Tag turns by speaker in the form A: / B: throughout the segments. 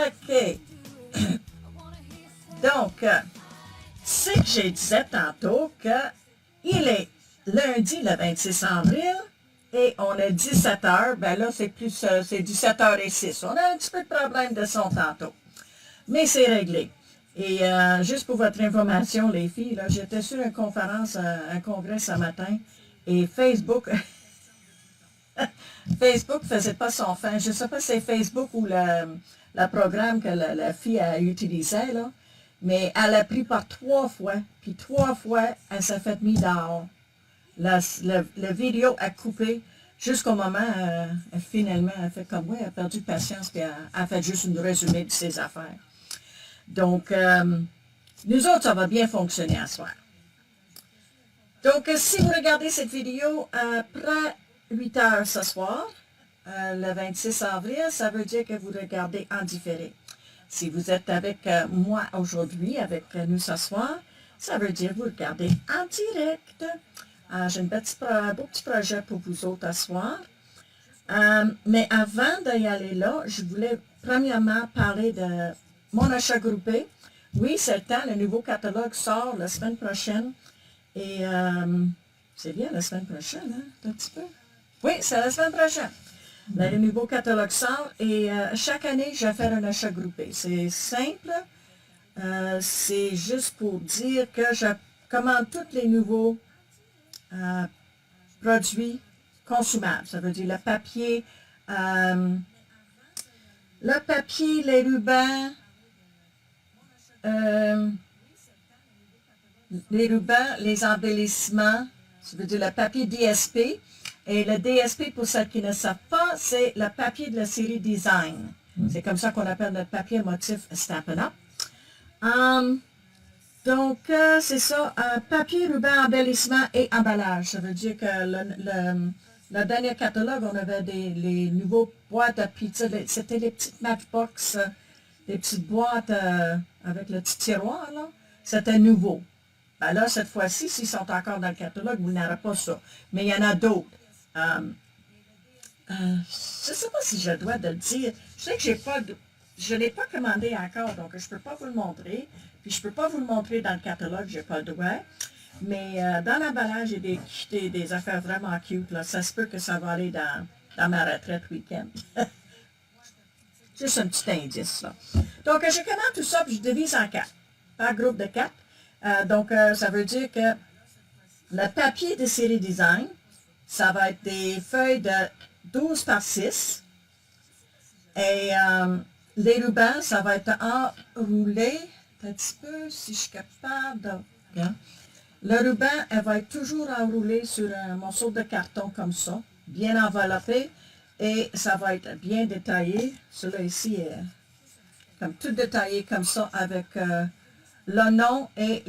A: OK. Donc, c'est que j'ai disais tantôt qu'il est lundi le 26 avril et on a 17 heures. Ben là, c'est 17h06. On a un petit peu de problème de son tantôt. Mais c'est réglé. Et juste pour votre information, les filles, là, j'étais sur une conférence, un congrès ce matin, et Facebook, Facebook ne faisait pas son fin. Je ne sais pas si c'est Facebook ou le programme que la fille a utilisé, là, mais elle a pris par 3 fois, puis 3 fois, elle s'est fait mise dehors. La vidéo a coupé jusqu'au moment, finalement, elle a fait comme moi, elle a perdu patience, puis elle a fait juste une résumé de ses affaires. Donc, nous autres, ça va bien fonctionner à soir. Donc, si vous regardez cette vidéo après 8 heures ce soir, le 26 avril, ça veut dire que vous regardez en différé. Si vous êtes avec moi aujourd'hui, avec nous ce soir, ça veut dire que vous regardez en direct. J'ai un beau petit projet pour vous autres ce soir. Mais avant d'y aller là, je voulais premièrement parler de mon achat groupé. Oui, c'est le temps, le nouveau catalogue sort la semaine prochaine. Et c'est bien la semaine prochaine, hein, un petit peu. Oui, c'est la semaine prochaine. Le nouveau catalogue sort et chaque année, je vais faire un achat groupé. C'est simple. C'est juste pour dire que je commande tous les nouveaux produits consommables. Ça veut dire le papier, les rubans, les embellissements, ça veut dire le papier DSP. Et le DSP, pour ceux qui ne savent pas, c'est le papier de la série Design. C'est comme ça qu'on appelle notre papier motif Stampin' Up. Donc, c'est ça, papier, ruban, embellissement et emballage. Ça veut dire que le dernier catalogue, on avait les nouveaux boîtes à pizza. C'était les petites Matchbox, les petites boîtes avec le petit tiroir, là. C'était nouveau. Ben là, cette fois-ci, s'ils sont encore dans le catalogue, vous n'aurez pas ça. Mais il y en a d'autres. Je ne sais pas si je dois le dire. Je sais que je ne l'ai pas commandé encore, donc je ne peux pas vous le montrer. Puis je ne peux pas vous le montrer dans le catalogue, je n'ai pas le droit. Mais dans l'emballage, il y a des affaires vraiment cute. Là. Ça se peut que ça va aller dans ma retraite week-end. Juste un petit indice. Là. Donc, je commande tout ça, puis je divise en 4. Par groupe de 4. Donc, ça veut dire que le papier de série Design, ça va être des feuilles de 12 par 6. Et les rubans, ça va être enroulé. Un petit peu, si je suis capable de... Hein? Le ruban, elle va être toujours enroulée sur un morceau de carton comme ça, bien enveloppé. Et ça va être bien détaillé. Celui-là ici est comme tout détaillé comme ça avec le nom et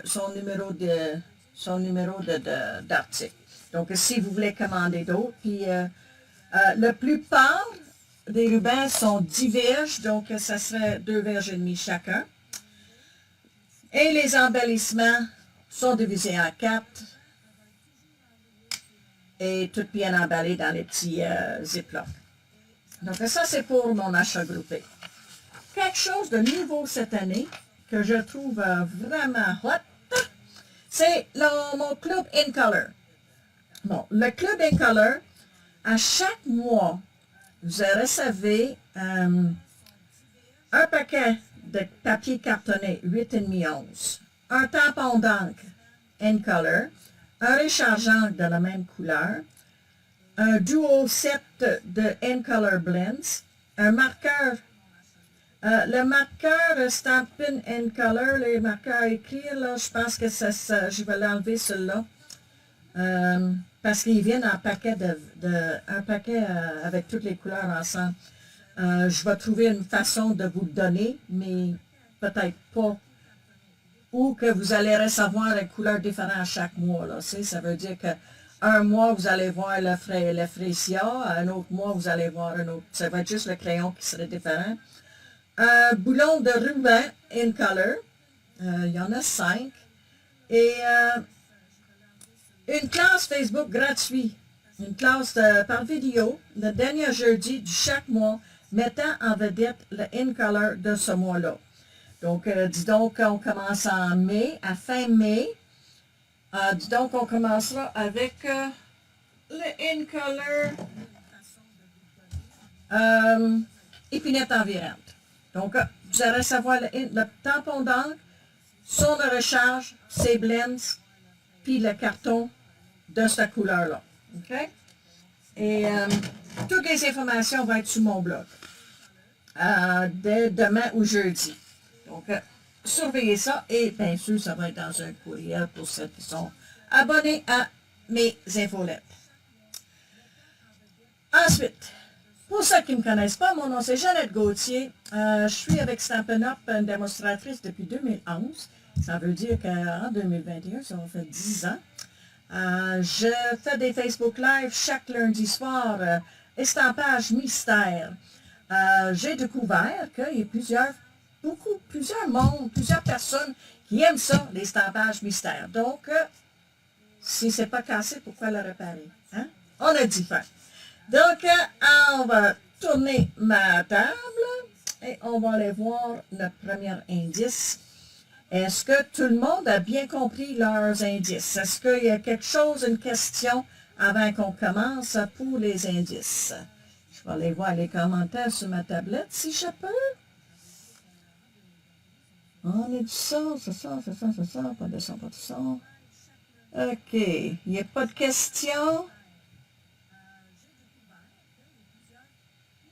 A: son numéro d'article. Donc, si vous voulez commander d'autres, puis la plupart des rubans sont 10 verges, donc ça serait 2 verges et demie chacun. Et les embellissements sont divisés en 4 et tout bien emballé dans les petits ziplocs. Donc ça, c'est pour mon achat groupé. Quelque chose de nouveau cette année que je trouve vraiment hot, c'est mon club In Color. Bon, le club In Color, à chaque mois, vous recevez un paquet de papier cartonné 8,5 onces, un tampon d'encre In Color, un rechargeant de la même couleur, un dual set de In Color Blends, un marqueur, le marqueur Stampin' In Color, les marqueurs à écrire, là, je pense que je vais l'enlever celui-là, parce qu'ils viennent en paquet un paquet avec toutes les couleurs ensemble. Je vais trouver une façon de vous le donner, mais peut-être pas. Ou que vous allez recevoir une couleur différente chaque mois. Là, ça veut dire qu'un mois, vous allez voir le Frécia, un autre mois, vous allez voir un autre. Ça va être juste le crayon qui serait différent. Un boulon de ruban In Color. Il y en a 5. Et une classe Facebook gratuite une classe par vidéo le dernier jeudi de chaque mois mettant en vedette le in-color de ce mois-là. Donc, dis donc, on commence en mai, à fin mai. Dis donc, on commencera avec le in-color épinette environnante. Donc, vous allez savoir le tampon d'encre, son de recharge, ses blends, puis le carton de cette couleur-là. OK? Et toutes les informations vont être sur mon blog dès demain ou jeudi. Donc, surveillez ça et bien sûr, ça va être dans un courriel pour ceux qui sont abonnés à mes infolettes. Ensuite, pour ceux qui ne me connaissent pas, mon nom c'est Jeannette Gauthier. Je suis avec Stampin' Up, une démonstratrice depuis 2011. Ça veut dire qu'en 2021, ça va faire 10 ans. Je fais des Facebook Live chaque lundi soir, estampage mystère. J'ai découvert qu'il y a plusieurs personnes qui aiment ça, les estampages mystères. Donc, si c'est pas cassé, pourquoi le réparer? Hein? On a dit faire. Donc, on va tourner ma table et on va aller voir notre premier indice. Est-ce que tout le monde a bien compris leurs indices? Est-ce qu'il y a quelque chose, une question avant qu'on commence pour les indices? Je vais aller voir les commentaires sur ma tablette si je peux. On est du son, c'est ça, pas de son, pas de son. OK, il n'y a pas de questions.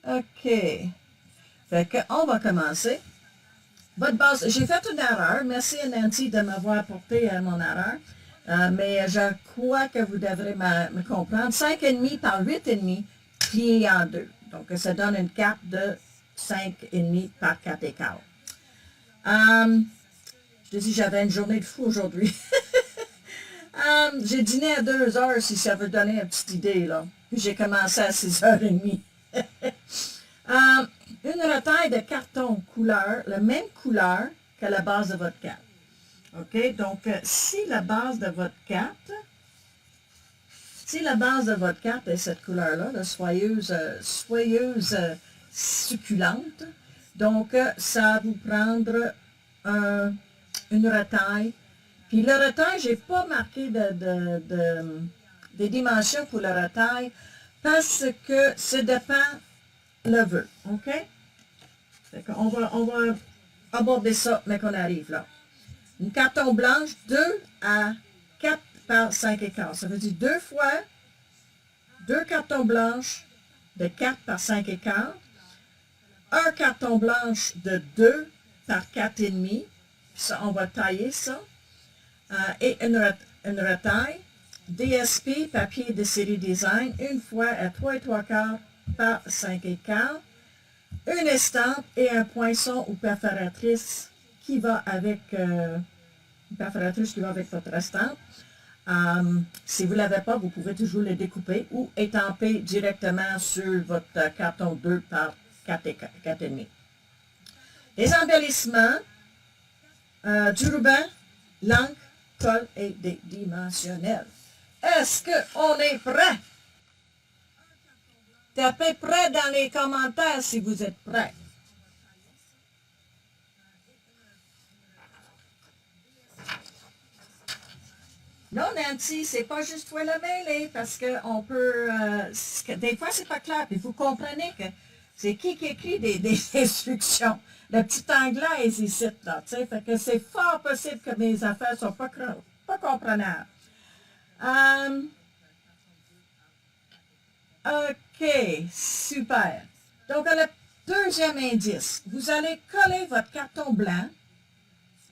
A: OK. Fait qu'on va commencer. Votre base, j'ai fait une erreur. Merci à Nancy de m'avoir apporté mon erreur. Mais je crois que vous devrez me comprendre. 5,5 par 8,5 plié en deux. Donc, ça donne une carte de 5,5 par 4,15. Je te dis, j'avais une journée de fou aujourd'hui. J'ai dîné à 2 heures, si ça veut donner une petite idée, là. Puis j'ai commencé à 6h30. Une retaille de carton couleur, la même couleur que la base de votre carte. OK? Donc, si la base de votre carte est cette couleur-là, la soyeuse succulente, donc, ça va vous prendre une retaille. Puis le retaille, je n'ai pas marqué des dimensions pour le retaille parce que ça dépend le vœu. OK? On va aborder ça, mais qu'on arrive là. Une carton blanche, 2 à 4 par 5,15. Ça veut dire 2 fois 2 cartons blanches de 4 par 5,15. Un carton blanche de 2 par 4,5. Ça, on va tailler ça. Et une retaille. DSP, papier de série design, une fois à 3,75 par 5,15. Une estampe et un poinçon ou perforatrice qui va avec votre estampe. Si vous ne l'avez pas, vous pouvez toujours le découper ou étamper directement sur votre carton 2 par 4,5. Les embellissements, du ruban, l'encre, colle et des dimensionnels. Est-ce qu'on est prêt? Tapez prêt dans les commentaires si vous êtes prêts. Non, Nancy, c'est pas juste toi le mêler parce qu'on peut... des fois, c'est pas clair. Puis vous comprenez que c'est qui écrit des instructions. Le petit anglais ici, là. Fait que c'est fort possible que mes affaires sont pas comprenables. OK, super. Donc, le deuxième indice, vous allez coller votre carton blanc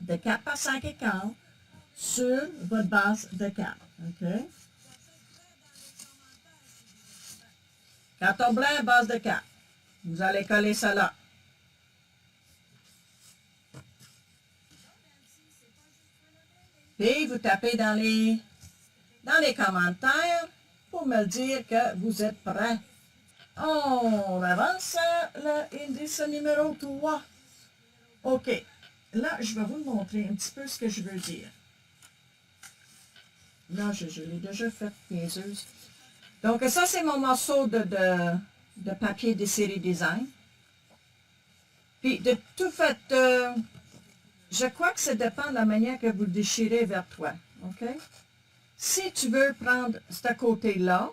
A: de 4 par 5,15 sur votre base de carte. OK? Carton blanc, base de carte. Vous allez coller ça là. Puis, vous tapez dans les commentaires pour me dire que vous êtes prêts. On avance à l'indice numéro 3. OK. Là, je vais vous montrer un petit peu ce que je veux dire. Là, je l'ai déjà fait, niaiseuse. Donc, ça, c'est mon morceau de papier de série design. Puis, de tout fait, je crois que ça dépend de la manière que vous le déchirez vers toi. OK? Si tu veux prendre ce côté-là,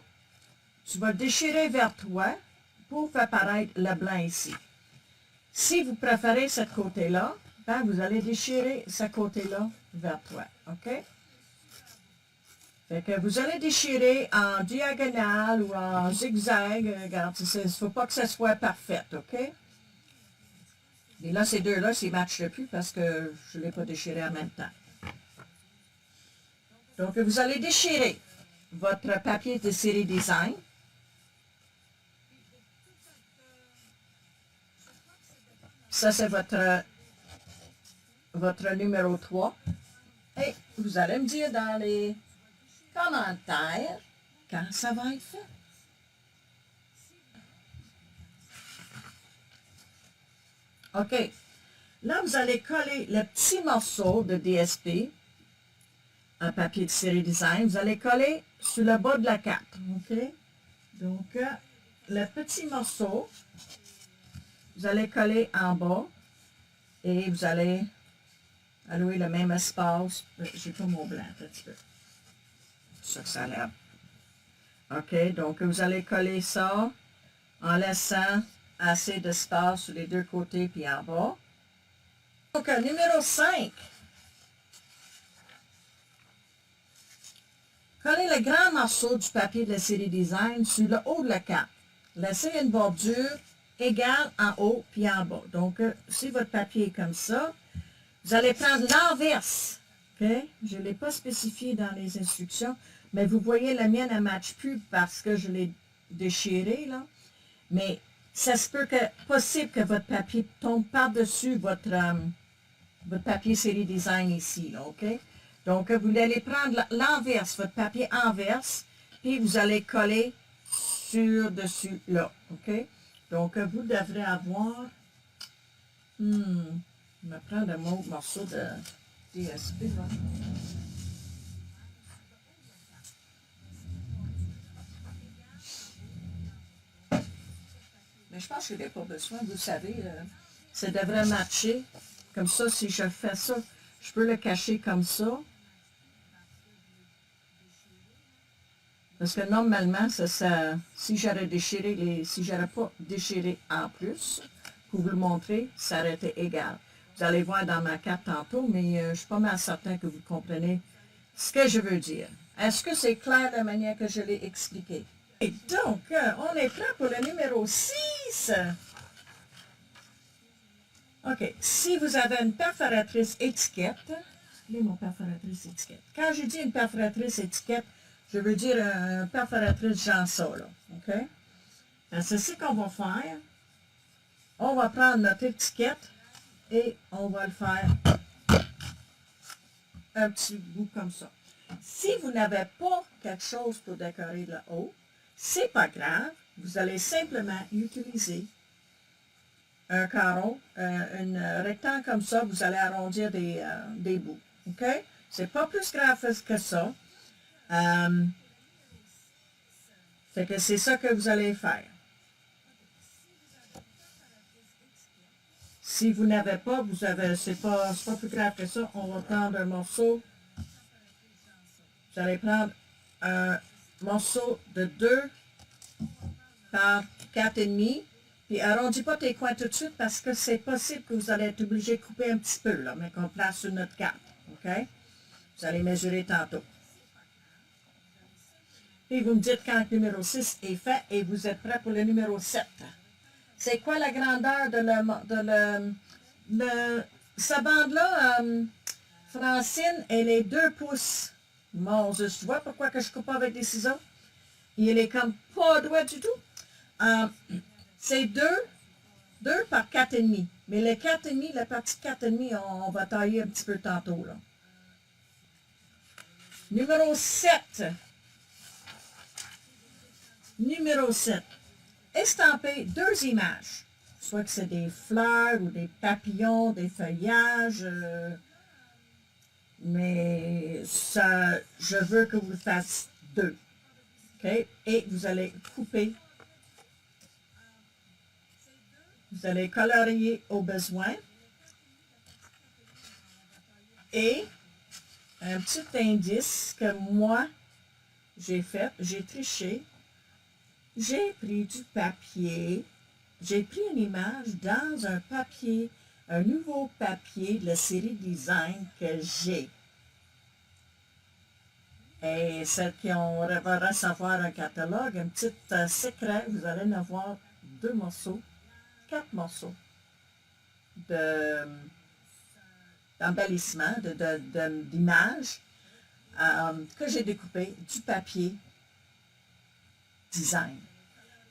A: tu vas le déchirer vers toi pour faire paraître le blanc ici. Si vous préférez ce côté-là, ben vous allez déchirer ce côté-là vers toi. OK? Fait que vous allez déchirer en diagonale ou en zigzag. Regarde, il ne faut pas que ça soit parfait. OK? Et là, ces deux-là, ils ne matchent plus parce que je ne l'ai pas déchiré en même temps. Donc, vous allez déchirer votre papier de série design. Ça, c'est votre numéro 3. Et vous allez me dire dans les commentaires quand ça va être fait. OK. Là, vous allez coller le petit morceau de DSP, un papier de série design. Vous allez coller sur le bas de la carte. OK? Donc, le petit morceau, vous allez coller en bas et vous allez allouer le même espace. J'ai pas mon blanc, un petit peu. Ça que ça a l'air. OK, donc vous allez coller ça en laissant assez d'espace sur les deux côtés puis en bas. Donc, numéro 5. Collez le grand morceau du papier de la série design sur le haut de la carte. Laissez une bordure égale en haut puis en bas. Donc, si votre papier est comme ça, vous allez prendre l'inverse. Okay? Je ne l'ai pas spécifié dans les instructions, mais vous voyez, la mienne ne matche plus parce que je l'ai déchiré, là. Mais ça se peut que, possible que votre papier tombe par-dessus votre papier série design ici, là, OK? Donc, vous allez prendre l'enverse, votre papier enverse, puis vous allez coller sur-dessus là, OK? Donc, vous devrez avoir... je vais prendre un morceau de DSP, là. Mais je pense que je n'ai pas besoin, vous savez, ça devrait matcher. Comme ça, si je fais ça, je peux le cacher comme ça. Parce que normalement, si j'aurais déchiré si j'aurais pas déchiré en plus, pour vous le montrer, ça aurait été égal. Vous allez voir dans ma carte tantôt, mais je suis pas mal certain que vous comprenez ce que je veux dire. Est-ce que c'est clair de la manière que je l'ai expliqué? Et donc, on est prêt pour le numéro 6. OK. Si vous avez une perforatrice étiquette, quelle est mon perforatrice étiquette? Quand je dis une perforatrice étiquette, je veux dire une perforatrice genre ça, là. OK? C'est ce qu'on va faire. On va prendre notre étiquette et on va le faire un petit bout comme ça. Si vous n'avez pas quelque chose pour décorer le haut, c'est pas grave. Vous allez simplement utiliser un carreau, un rectangle comme ça, vous allez arrondir des bouts. OK? C'est pas plus grave que ça. Fait que c'est ça que vous allez faire. Si vous n'avez pas, c'est pas plus grave que ça. On va prendre un morceau. Vous allez prendre un morceau de 2 par 4,5. Puis arrondis pas tes coins tout de suite parce que c'est possible que vous allez être obligé de couper un petit peu, là, mais qu'on place sur notre carte. OK? Vous allez mesurer tantôt. Puis vous me dites quand le numéro 6 est fait et vous êtes prêt pour le numéro 7. C'est quoi la grandeur de sa bande-là, Francine, elle est 2 pouces. Moses, tu vois pourquoi que je coupe avec des ciseaux? Il est comme pas droit du tout. C'est 2 par 4,5. Mais le 4,5, la partie 4,5, on va tailler un petit peu tantôt, là. Numéro 7. Numéro 7. Estamper 2 images. Soit que c'est des fleurs ou des papillons, des feuillages. Mais ça, je veux que vous le fassiez 2. OK? Et vous allez couper. Vous allez colorier au besoin. Et un petit indice que moi, j'ai fait, j'ai triché. J'ai pris du papier. J'ai pris une image dans un papier, un nouveau papier de la série Design que j'ai. Et celles qui vont recevoir un catalogue, un petit secret, vous allez en avoir 2 morceaux, 4 morceaux d'embellissement, d'images que j'ai découpé du papier Design.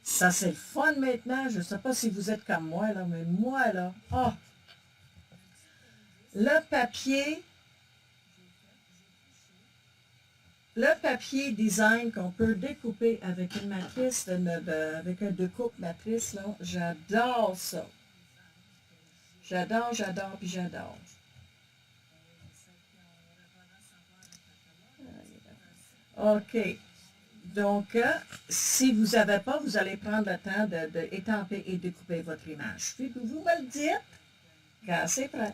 A: Ça, c'est le fun maintenant. Je ne sais pas si vous êtes comme moi, là, mais moi, là, oh! Le papier Design qu'on peut découper avec une matrice, avec un découpe matrice, là, j'adore ça. J'adore, puis j'adore. OK. Donc, si vous n'avez pas, vous allez prendre le temps d'étamper et découper votre image. Puis vous me le dites quand c'est prêt.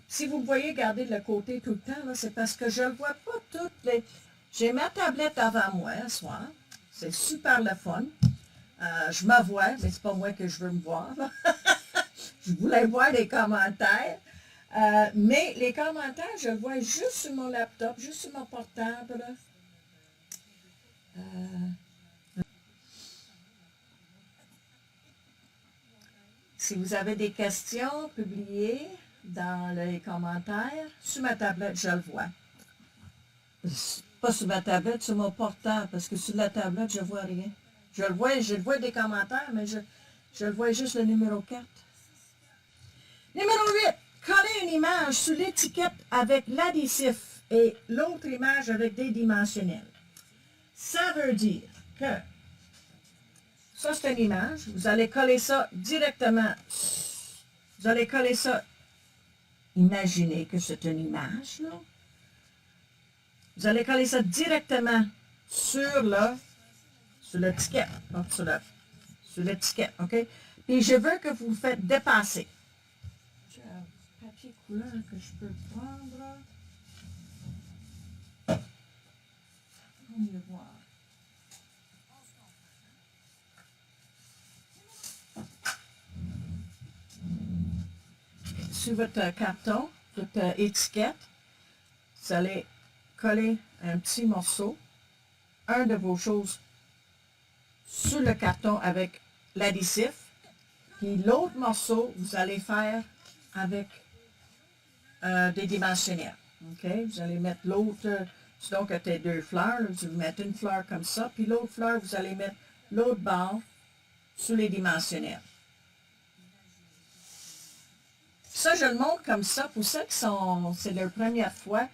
A: Si vous me voyez garder le côté tout le temps, c'est parce que je ne vois pas toutes les... J'ai ma tablette avant moi ce soir. C'est super le fun. Je me vois, mais c'est pas moi que je veux me voir. Je voulais voir les commentaires. Mais les commentaires, je le vois juste sur mon laptop, juste sur mon portable. Si vous avez des questions, publiez dans les commentaires. Sur ma tablette, je le vois. Pas sur ma tablette, sur mon portable, parce que sur la tablette, je ne vois rien. Je le vois des commentaires, mais je le vois juste le numéro 4. Numéro 8. Coller une image sur l'étiquette avec l'adhésif et l'autre image avec des dimensionnels. Ça veut dire que ça, c'est une image. Vous allez coller ça directement. Vous allez coller ça. Imaginez que c'est une image, là. Vous allez coller ça directement sur l'étiquette. Donc, sur l'étiquette, OK? Et je veux que vous faites dépasser. J'ai un papier couleur que je peux prendre. On va voir. Sur votre carton, votre étiquette, vous allez coller un petit morceau, un de vos choses sur le carton avec l'adhésif, puis l'autre morceau, vous allez faire avec des dimensionnaires. OK? Vous allez mettre l'autre, donc à tes 2 fleurs, là, vous mettez une fleur comme ça, puis l'autre fleur, vous allez mettre l'autre bord sur les dimensionnaires. Ça, je le montre comme ça. Pour ceux qui c'est leur première fois,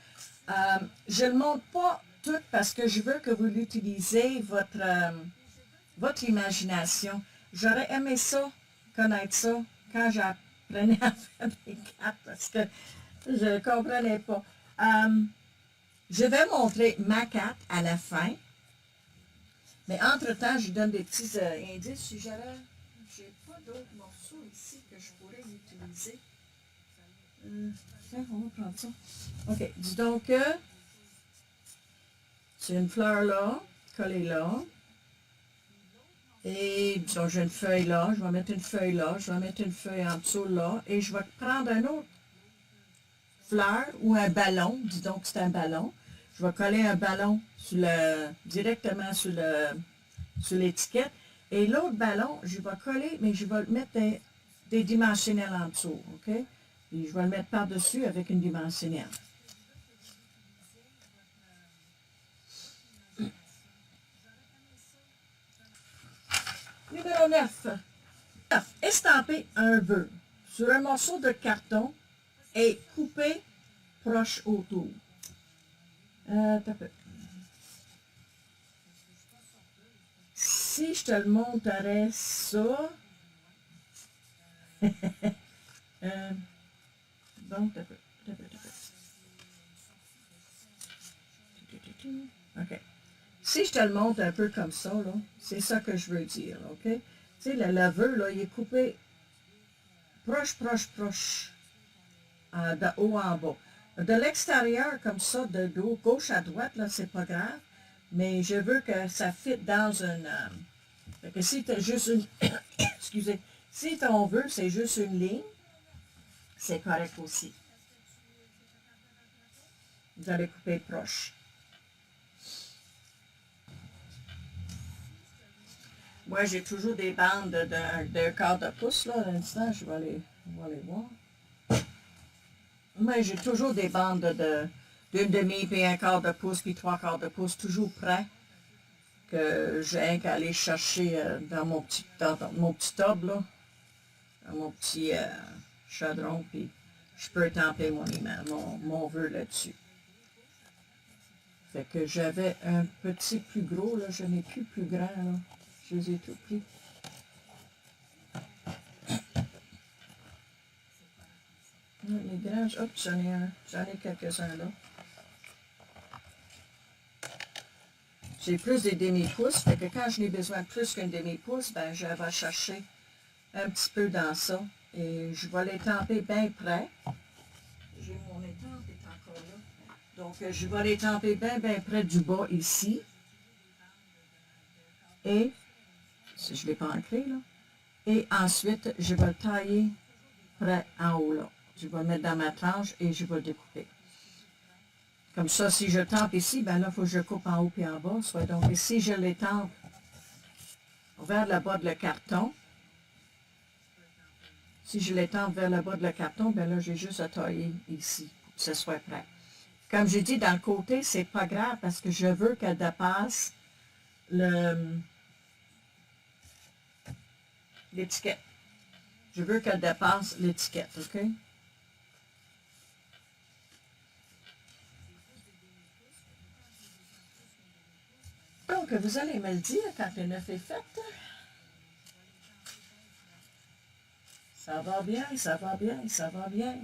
A: je ne le montre pas tout parce que je veux que vous l'utilisez, votre imagination. J'aurais aimé ça, connaître ça, quand j'apprenais à faire des cartes parce que je ne comprenais pas. Je vais montrer ma carte à la fin. Mais entre-temps, je donne des petits indices. Si j'ai pas d'autres morceaux ici que je pourrais utiliser. Tiens, on va prendre ça. OK. Dis donc que c'est une fleur là, collée là. Et disons, j'ai une feuille là. Je vais mettre une feuille là. Je vais mettre une feuille en dessous là. Et je vais prendre un autre fleur ou un ballon. Dis donc que c'est un ballon. Je vais coller un ballon directement sur l'étiquette. Et l'autre ballon, je vais coller, mais je vais mettre des dimensionnels en dessous. OK? Et je vais le mettre par-dessus avec une dimensionnelle. Numéro 9. Estamper un vœu sur un morceau de carton et couper proche autour. Si je te le montrais ça, donc, OK. Si je te le montre un peu comme ça, là, c'est ça que je veux dire, OK? Tu sais, le laveur, là, il est coupé proche, proche, proche, de haut en bas. De l'extérieur, comme ça, de gauche à droite, là, c'est pas grave, mais je veux que ça fit dans une... fait que si tu as juste une... excusez. Si ton vœu, c'est juste une ligne, c'est correct aussi. Vous allez couper proche. Moi, j'ai toujours des bandes de quart de pouce, là. À l'instant, on va aller voir. Moi, j'ai toujours des bandes d'une demi, puis un quart de pouce, puis trois quarts de pouce, toujours prêts, que j'ai qu'à aller chercher dans mon petit tub, là, dans mon petit chaudron, puis je peux tamper mon vœu là-dessus. Fait que j'avais un petit plus gros, là, je n'ai plus grand, là. Je les ai tout pris. Les grands, hop, j'en ai quelques-uns là. J'ai plus des demi-pouces, fait que quand je n'ai besoin de plus qu'une demi-pouce, ben je vais chercher un petit peu dans ça. Et je vais les tamper bien près. J'ai mon étampe est encore là. Donc je vais les tamper bien près du bas ici. Et, si je ne l'ai pas ancré là. Et ensuite, je vais le tailler près en haut là. Je vais le mettre dans ma tranche et je vais le découper. Comme ça, si je tampe ici, ben là, il faut que je coupe en haut et en bas. Soit donc, et si je les tampe vers le bas de le carton, si je les tampe vers le bas de le carton, ben là, j'ai juste à tailler ici pour que ce soit prêt. Comme j'ai dit, dans le côté, c'est pas grave parce que je veux qu'elle dépasse l'étiquette. Je veux qu'elle dépasse l'étiquette, OK? Donc, vous allez me le dire quand le 9 est fait. Ça va bien, ça va bien, ça va bien.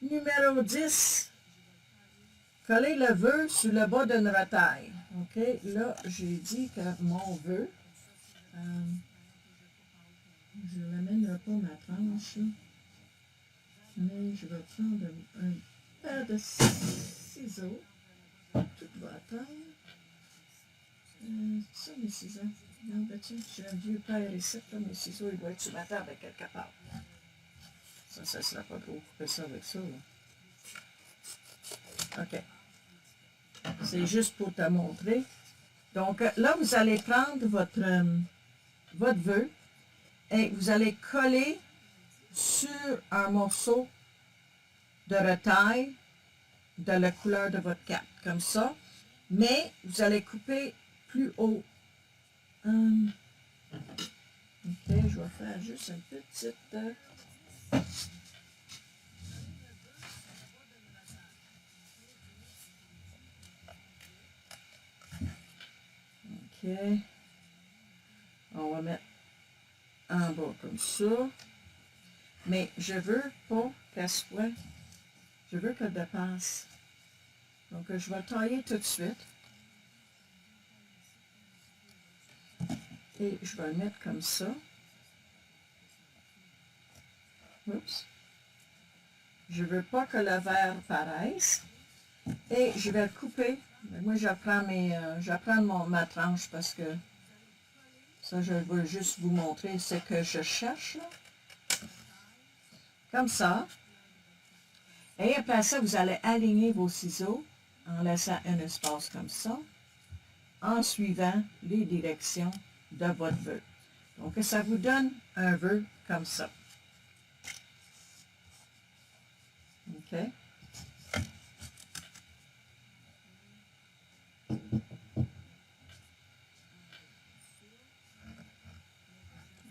A: Numéro 10. Coller le vœu sur le bas d'une retaille. OK, là, j'ai dit que mon vœu, je ne l'amènerai pas ma tranche, mais je vais prendre un paire de ciseaux, toute va taille. Ça, mes ciseaux. Non, ben tiens, j'ai un vieux paire ici, là, mes ciseaux, ils doivent être sur ma table quelque part. Ça ne sera pas trop couper ça avec ça, là. OK. C'est juste pour te montrer. Donc, là, vous allez prendre votre vœu et vous allez coller sur un morceau de retaille de la couleur de votre carte, comme ça. Mais vous allez couper plus haut. OK, je vais faire juste une petite... OK. On va mettre en bas comme ça. Mais je veux pas qu'elle soit... Je veux qu'elle dépasse. Donc, je vais le tailler tout de suite. Et je vais le mettre comme ça. Oups. Je ne veux pas que le verre paraisse. Et je vais le couper. Moi, je vais prendre ma tranche parce que ça, je veux juste vous montrer ce que je cherche. Là. Comme ça. Et après ça, vous allez aligner vos ciseaux en laissant un espace comme ça, en suivant les directions de votre vœu. Donc, ça vous donne un vœu comme ça. OK?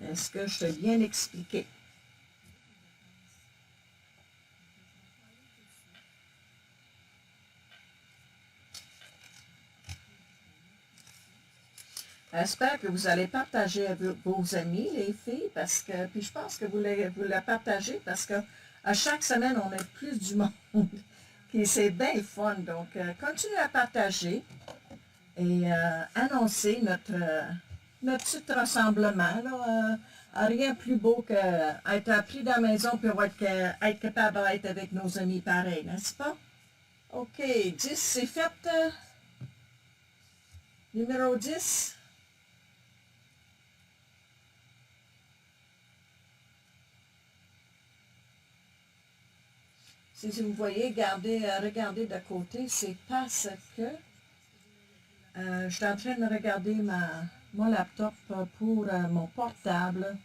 A: Est-ce que je t'ai bien expliqué? J'espère que vous allez partager avec vos amis, les filles, parce que, puis je pense que vous la partagez parce que À chaque semaine, on a plus du monde. Et c'est bien fun. Donc, continuez à partager et annoncer notre petit rassemblement. Là, rien plus beau qu'être appris dans la maison puis être capable d'être avec nos amis pareils, n'est-ce pas? OK, 10, c'est fait. Numéro 10. Si vous voyez, regardez de côté, c'est parce que je suis en train de regarder mon laptop pour mon portable,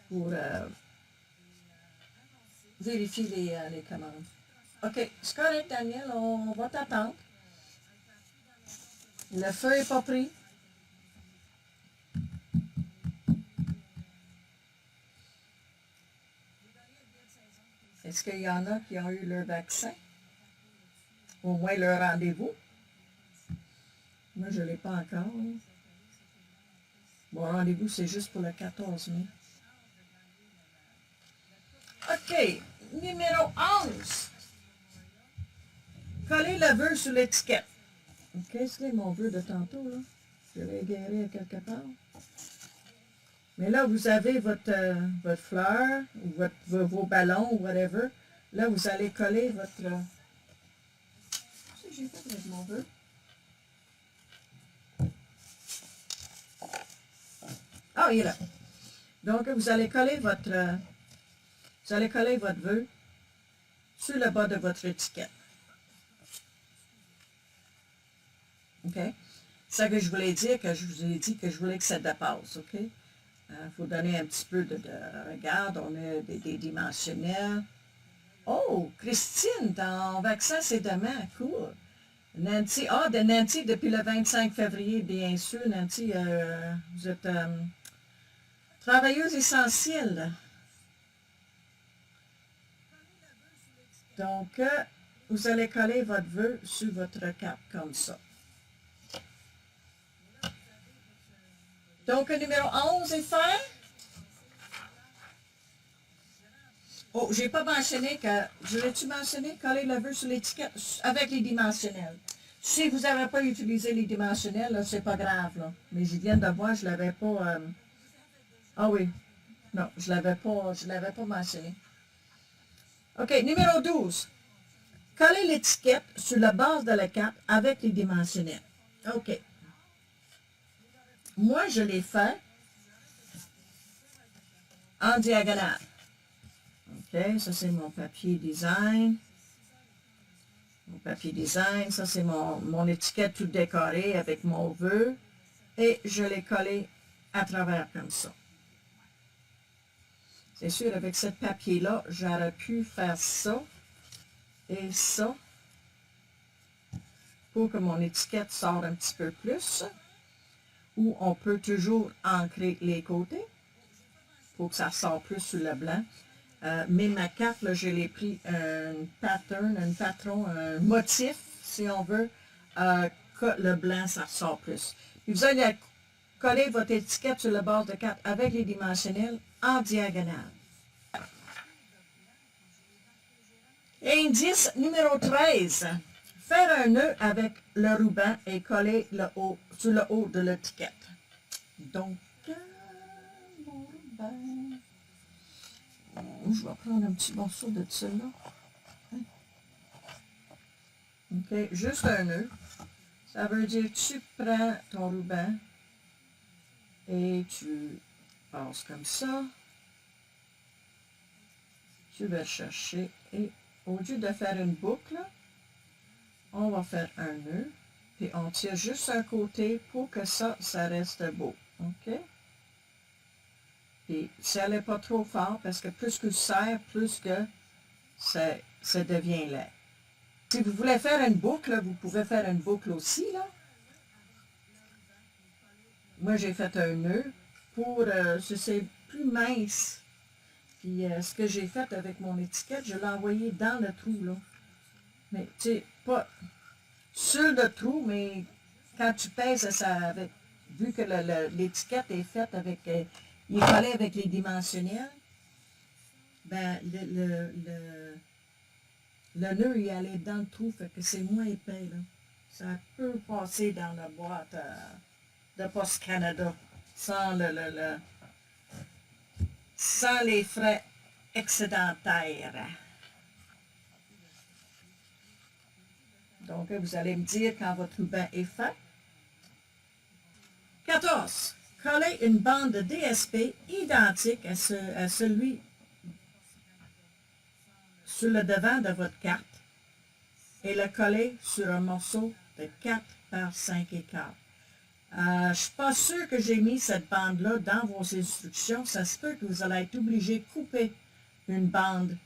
A: pour vérifier les commandes. OK, c'est correct, Daniel, on va t'attendre. Le feu n'est pas pris. Est-ce qu'il y en a qui ont eu leur vaccin? Au moins leur rendez-vous? Moi, je ne l'ai pas encore. Mon rendez-vous, c'est juste pour le 14 mai. OK, numéro 11. Collez le vœu sur l'étiquette. Qu'est-ce que c'est mon vœu de tantôt, là? Je l'ai égaré à quelque part. Mais là, vous avez votre fleur, ou vos ballons, ou whatever. Là, vous allez coller votre... Qu'est-ce que j'ai fait avec mon vœu? Ah, il est là. Donc, vous allez coller votre vœu sur le bas de votre étiquette. OK? C'est ça que je voulais dire, que je vous ai dit que je voulais que ça dépasse, OK? Faut donner un petit peu de regarde, on a des dimensionnels. Oh, Christine, ton vaccin, c'est demain, cool. Nancy, de Nancy, depuis le 25 février, bien sûr, Nancy, vous êtes travailleuse essentielle. Donc, vous allez coller votre vœu sur votre carte comme ça. Donc, le numéro 11 est fait. Oh, j'ai pas mentionné que... Je l'ai-tu mentionné? Coller le vœu sur l'étiquette avec les dimensionnels. Si vous n'avez pas utilisé les dimensionnels, c'est pas grave. Là. Mais je viens de voir, je ne l'avais pas... Ah oui. Non, je ne l'avais pas mentionné. OK, numéro 12. Coller l'étiquette sur la base de la carte avec les dimensionnels. OK. Moi, je l'ai fait en diagonale. OK, ça c'est mon papier design. Mon papier design, ça c'est mon étiquette tout décorée avec mon vœu. Et je l'ai collé à travers comme ça. C'est sûr, avec ce papier-là, j'aurais pu faire ça et ça pour que mon étiquette sorte un petit peu plus. Ou on peut toujours ancrer les côtés pour que ça sorte plus sur le blanc. Mais ma carte, là, je l'ai pris un motif, si on veut, que le blanc, ça ressort plus. Puis vous allez coller votre étiquette sur la base de carte avec les dimensionnels en diagonale. Indice numéro 13. Faire un nœud avec le ruban et coller sur le haut de l'étiquette. Donc, mon ruban. Je vais prendre un petit morceau de celui-là. OK, juste un nœud. Ça veut dire que tu prends ton ruban et tu passes comme ça. Tu vas chercher et au lieu de faire une boucle, on va faire un nœud. Puis on tire juste un côté pour que ça reste beau. OK? Puis ça n'est pas trop fort parce que plus que tu serres, plus que ça devient laid. Si vous voulez faire une boucle, vous pouvez faire une boucle aussi, là. Moi, j'ai fait un nœud pour, c'est plus mince. Puis ce que j'ai fait avec mon étiquette, je l'ai envoyé dans le trou, là. Mais, tu sais, pas sur le trou, mais quand tu pèses, vu que l'étiquette est faite avec, il est collé avec les dimensionnels, ben, le nœud y allait dans le trou, fait que c'est moins épais, là. Ça peut passer dans la boîte de Post Canada sans sans les frais excédentaires. Donc, vous allez me dire quand votre ruban est fait. 14. Coller une bande de DSP identique à celui sur le devant de votre carte et le coller sur un morceau de 4 par 5 écarts. Je ne suis pas sûre que j'ai mis cette bande-là dans vos instructions. Ça se peut que vous allez être obligé de couper une bande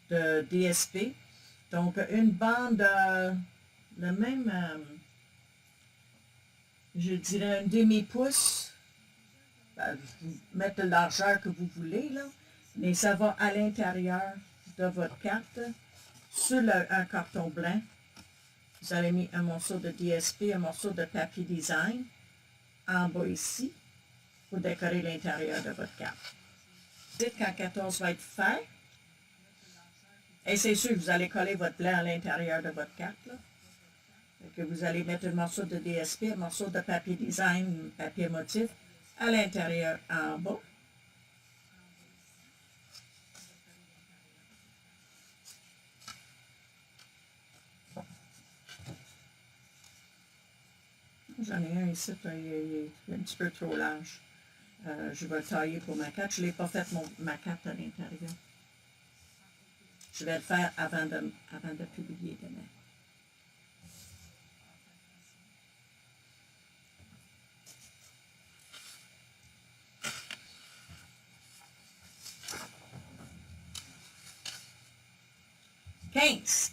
A: de DSP. Donc, une bande le même, je dirais un demi-pouce. Vous mettez la largeur que vous voulez, là. Mais ça va à l'intérieur de votre carte sur un carton blanc. Vous allez mettre un morceau de DSP, un morceau de papier design en bas ici pour décorer l'intérieur de votre carte. Dites quand 14 va être fait. Et c'est sûr que vous allez coller votre blanc à l'intérieur de votre carte. Là. Que vous allez mettre un morceau de DSP, un morceau de papier design, papier motif à l'intérieur en bas. J'en ai un ici, il est un petit peu trop large. Je vais le tailler pour ma carte. Je ne l'ai pas fait ma carte à l'intérieur. Je vais le faire avant de publier demain.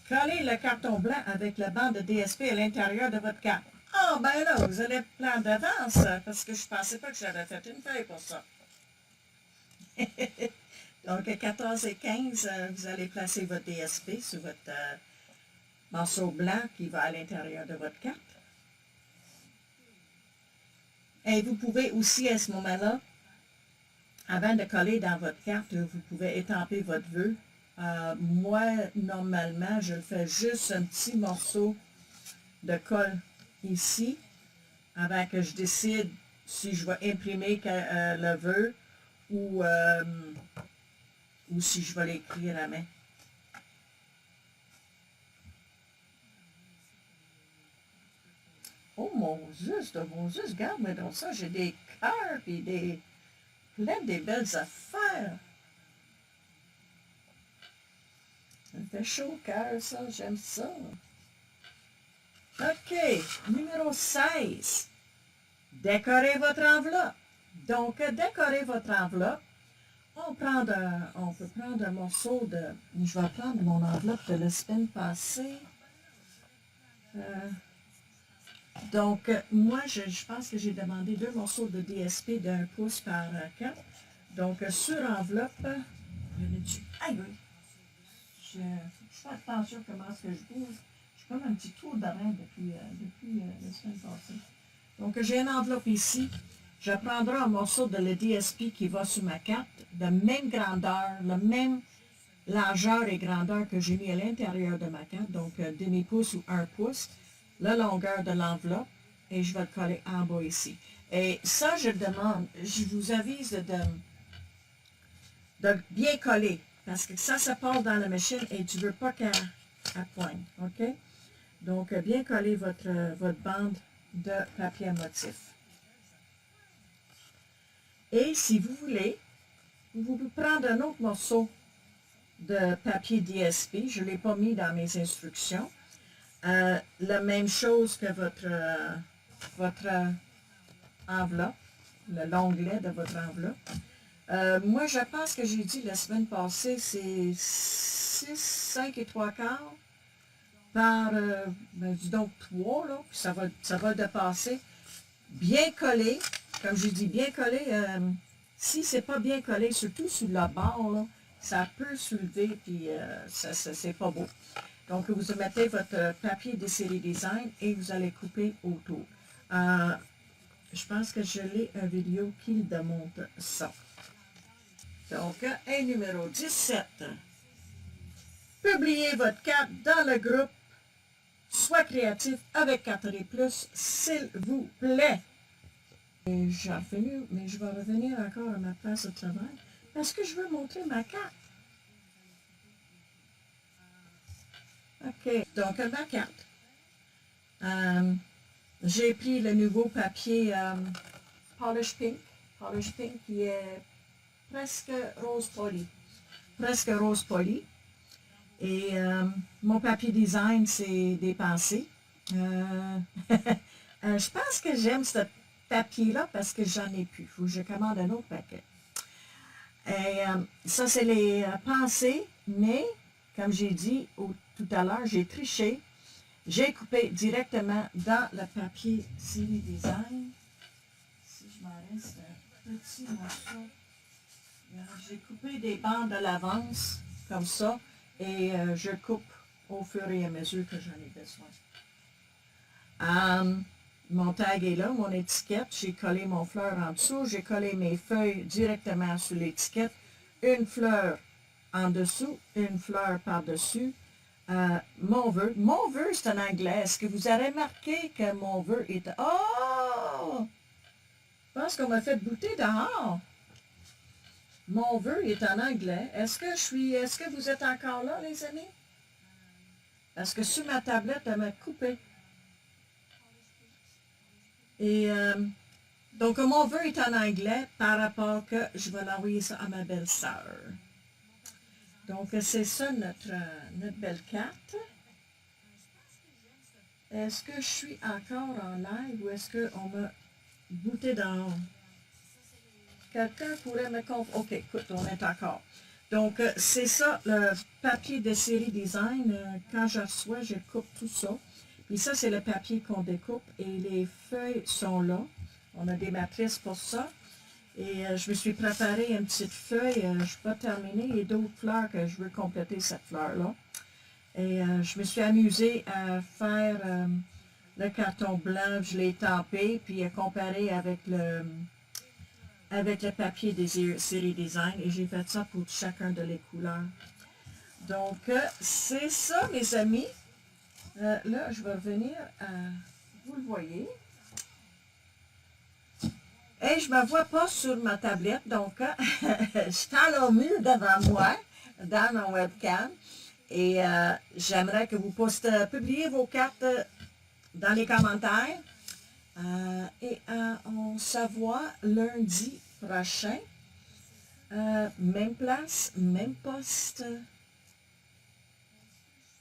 A: Collez le carton blanc avec la bande de DSP à l'intérieur de votre carte. Ah, ben là, vous allez prendre d'avance, parce que je ne pensais pas que j'avais fait une feuille pour ça. Donc, 14 et 15, vous allez placer votre DSP sur votre morceau blanc qui va à l'intérieur de votre carte. Et vous pouvez aussi, à ce moment-là, avant de coller dans votre carte, vous pouvez étamper votre vœu. Moi, normalement, je fais juste un petit morceau de colle ici, avant que je décide si je vais imprimer le vœu ou si je vais l'écrire à main. Oh mon juste, regarde-moi donc ça, j'ai des cœurs et plein des belles affaires. Ça me fait chaud au cœur, ça, j'aime ça. OK, numéro 16. Décorez votre enveloppe. Donc, décorez votre enveloppe. On peut prendre un morceau de... Je vais prendre mon enveloppe de la semaine passée. Donc, moi, je pense que j'ai demandé 2 morceaux de DSP d'1 pouce par 4. Donc, sur enveloppe, aïe, oui. Je fais attention comment est-ce que je bouge. J'ai comme un petit tour de rein depuis la semaine passée. Donc, j'ai une enveloppe ici. Je prendrai un morceau de le DSP qui va sur ma carte, de même grandeur, la même largeur et grandeur que j'ai mis à l'intérieur de ma carte, donc demi-pouce ou 1 pouce, la longueur de l'enveloppe, et je vais le coller en bas ici. Et ça, je vous avise de bien coller, parce que ça passe dans la machine et tu ne veux pas qu'elle pointe, OK? Donc, bien coller votre bande de papier à motif. Et si vous voulez, vous pouvez prendre un autre morceau de papier DSP. Je ne l'ai pas mis dans mes instructions. La même chose que votre enveloppe, l'onglet de votre enveloppe. Moi, je pense que j'ai dit la semaine passée, c'est 6, 5 et 3 quarts par, dis donc 3, là, puis ça va le dépasser. Bien collé, comme je dis, bien collé. Si c'est pas bien collé, surtout sur le bord, là, ça peut soulever, puis c'est pas beau. Donc, vous mettez votre papier de série design et vous allez couper autour. Je pense que je l'ai une vidéo qui démontre ça. Donc, et numéro 17. Publiez votre carte dans le groupe Sois créatif avec 4+, s'il vous plaît. Et j'ai fini, mais je vais revenir encore à ma place de travail parce que je veux montrer ma carte. OK, donc ma carte. J'ai pris le nouveau papier Polish Pink. Polish Pink qui est presque rose poli. Presque rose poli. Et mon papier design, c'est des pensées. Je pense que j'aime ce papier-là parce que j'en ai plus. Il faut que je commande un autre paquet. Et ça, c'est les pensées, mais comme j'ai dit tout à l'heure, j'ai triché. J'ai coupé directement dans le papier série design. Si je m'en reste un petit morceau. J'ai coupé des bandes à l'avance, comme ça, et je coupe au fur et à mesure que j'en ai besoin. Mon tag est là, mon étiquette. J'ai collé mon fleur en dessous. J'ai collé mes feuilles directement sur l'étiquette. Une fleur en dessous, une fleur par-dessus. Mon vœu. Mon vœu, c'est en anglais. Est-ce que vous avez remarqué que mon vœu est... Oh! Je pense qu'on m'a fait bouter dehors. Mon vœu est en anglais. Est-ce que vous êtes encore là, les amis? Parce que sur ma tablette, elle m'a coupé. Et donc, mon vœu est en anglais par rapport que je vais l'envoyer ça à ma belle-sœur. Donc, c'est ça notre belle carte. Est-ce que je suis encore en live ou est-ce qu'on m'a bouté dehors? Quelqu'un pourrait me confondre. OK, écoute, on est encore. Donc, c'est ça, le papier de série design. Quand je reçois, je coupe tout ça. Puis ça, c'est le papier qu'on découpe et les feuilles sont là. On a des matrices pour ça. Et je me suis préparé une petite feuille. Je ne suis pas terminée. Il y a d'autres fleurs que je veux compléter cette fleur-là. Et je me suis amusée à faire le carton blanc. Je l'ai tempé, puis à comparer avec le papier des séries design. Et j'ai fait ça pour chacun de les couleurs. Donc, c'est ça, mes amis. Là, je vais revenir à... Vous le voyez. Et je ne me vois pas sur ma tablette, donc je suis à le mur devant moi, dans mon webcam. Et j'aimerais que vous publiez vos cartes dans les commentaires. Et on se voit lundi prochain. Même place, même poste.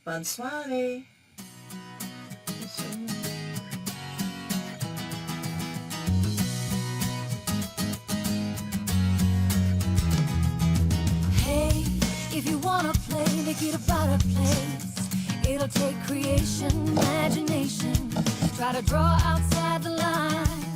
A: Bonne soirée.
B: If you wanna play, make it a better place. It'll take creation, imagination. Try to draw outside the line.